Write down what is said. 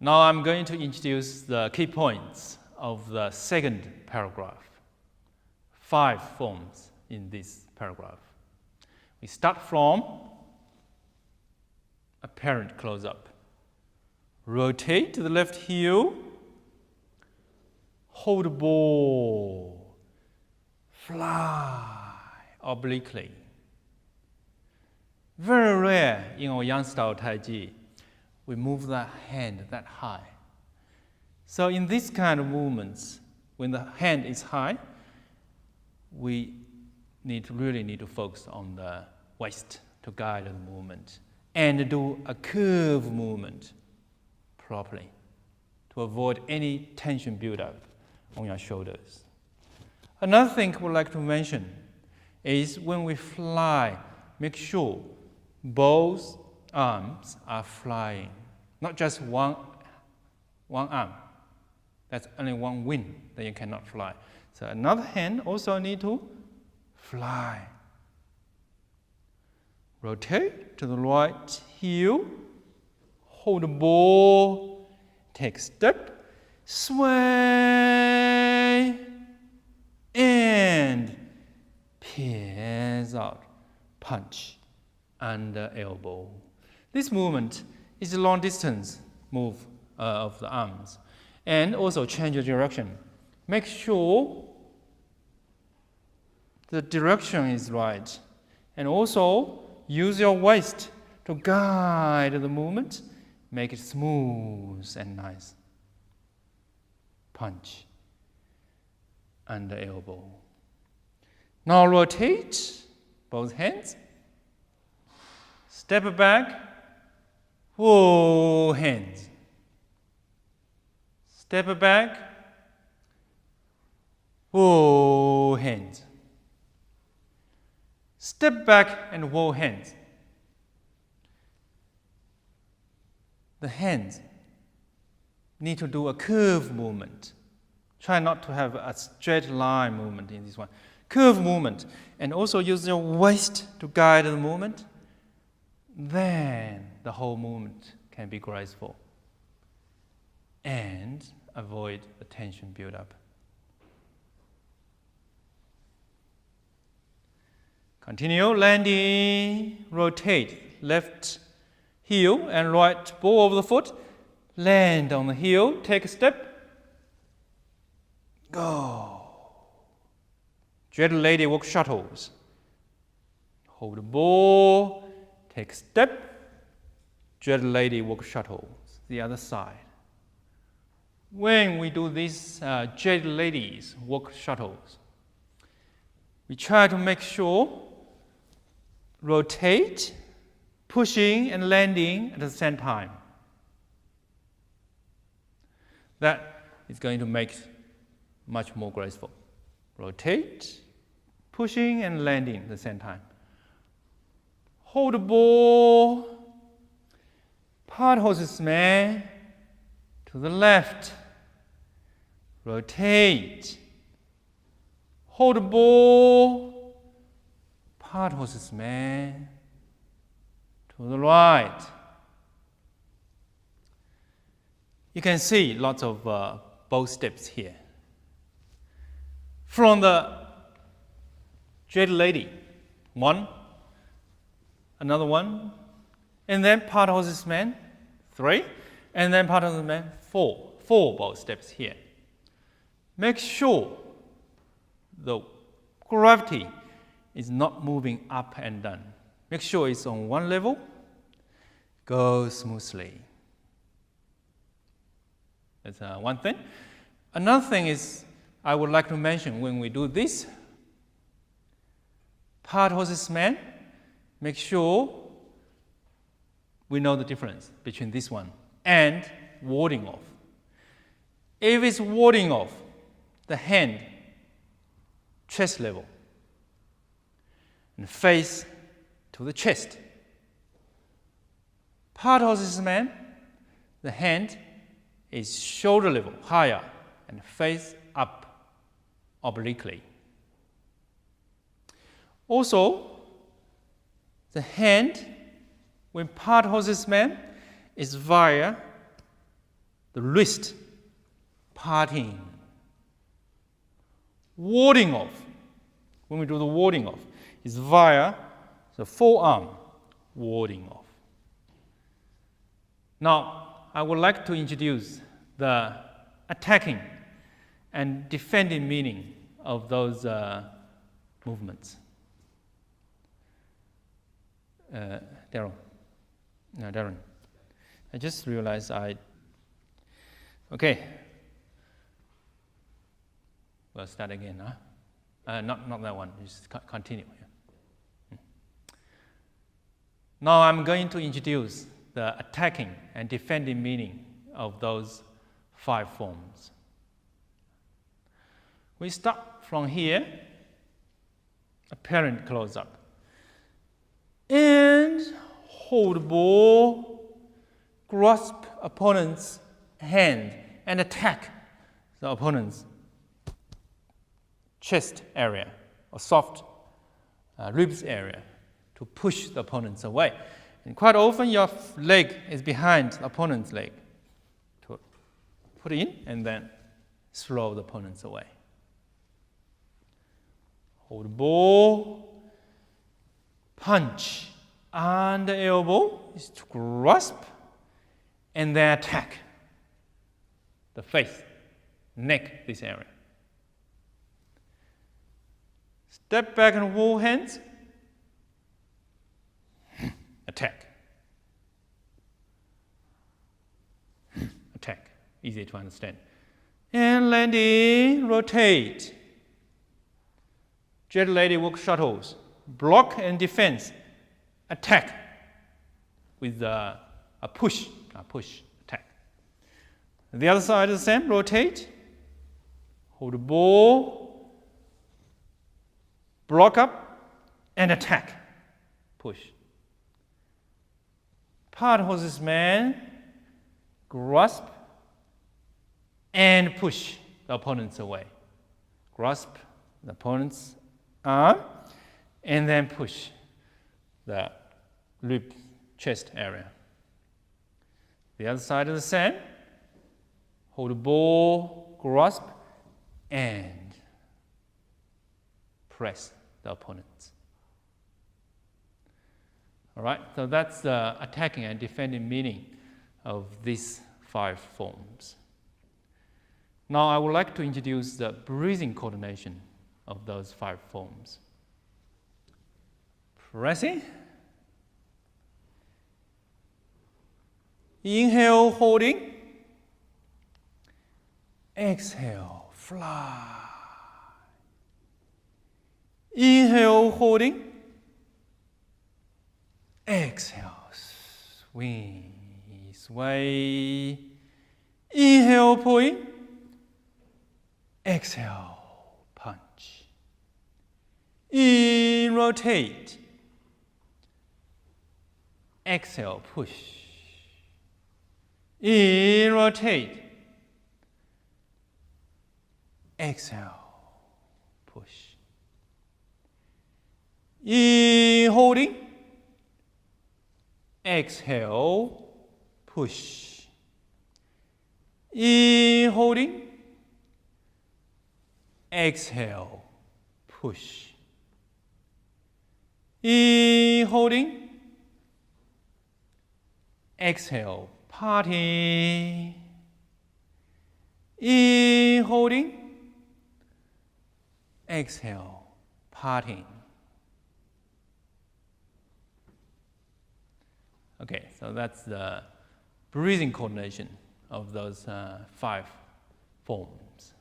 Now I'm going to introduce the key points of the second paragraph. 5 forms in this paragraph. We start from apparent close-up. Rotate to the left heel. Hold the ball. Fly obliquely. Very rare in our Yang style Tai Chi, we move the hand that high. So in this kind of movements, when the hand is high, we really need to focus on the waist to guide the movement and do a curve movement properly to avoid any tension buildup on your shoulders. Another thing I would like to mention is when we fly, make sure both arms are flying, not just one arm. That's only one wing, then you cannot fly. So another hand also need to fly. Rotate to the right heel, hold the ball, take a step, sway, and pierce out, punch under elbow. This movement is a long distance move of the arms. And also change your direction. Make sure the direction is right. And also use your waist to guide the movement. Make it smooth and nice. Punch under elbow. Now rotate both hands. Step back. Whoa, hands. Step back. Whoa, hands. Step back and whoa, hands. The hands need to do a curve movement. Try not to have a straight line movement in this one. Curve movement. And also use your waist to guide the movement. Then the whole movement can be graceful and avoid the tension buildup. Continue landing, rotate left heel and right ball over the foot, land on the heel, take a step, go. Jet lady walk shuttles. Hold the ball, take a step, jet lady walk shuttles, the other side. When we do these jet ladies walk shuttles, we try to make sure rotate, pushing and landing at the same time. That is going to make much more graceful. Rotate, pushing and landing at the same time. Hold the ball, part horses man to the left. Rotate. Hold the ball, part horses man to the right. You can see lots of bow steps here. From the jet lady, 1, another 1, and then part horses man, 3, and then part horses man, 4. 4 bow steps here. Make sure the gravity is not moving up and down. Make sure it's on one level. Go smoothly. That's one thing. Another thing is I would like to mention when we do this, part horses man, make sure we know the difference between this one and warding off. If it's warding off, the hand chest level and face to the chest. Part horses man, the hand is shoulder level, higher, and face up obliquely. Also, the hand, when part horses man, is via the wrist, parting. Warding off. When we do the warding off, it's via the forearm, warding off. Now, I would like to introduce the attacking and defending meaning of those movements. Darren. I just realized okay. We'll start again, huh? Not that one, just continue. Now I'm going to introduce the attacking and defending meaning of those 5 forms. We start from here, apparent close-up, and hold the ball, grasp opponent's hand, and attack the opponent's chest area or soft ribs area to push the opponents away. And quite often your leg is behind the opponent's leg to put in and then throw the opponents away. Hold the ball, punch under elbow is to grasp and then attack the face, neck, this area. Step back and hold hands. Attack. Attack. Easy to understand. And landing, rotate. Jet lady walk shuttles. Block and defense. Attack with a push. Attack. The other side is the same. Rotate. Hold the ball. Block up and attack. Push. Part horseman, grasp and push the opponents away. Grasp the opponent's arm and then push the rib, chest area. The other side is the same. Hold the ball, grasp and press the opponents. All right, so that's the attacking and defending meaning of these 5 forms. Now I would like to introduce the breathing coordination of those 5 forms. Pressing. Inhale, holding. Exhale, fly. Inhale, holding. Exhale, swing, sway. Inhale, pulling. Exhale, punch. In, rotate. Exhale, push. In, rotate. Exhale, push. In, holding. Exhale, push. In, holding. Exhale, push. In, holding. Exhale, parting. In, holding. Exhale, parting. Okay, so that's the breathing coordination of those 5 forms.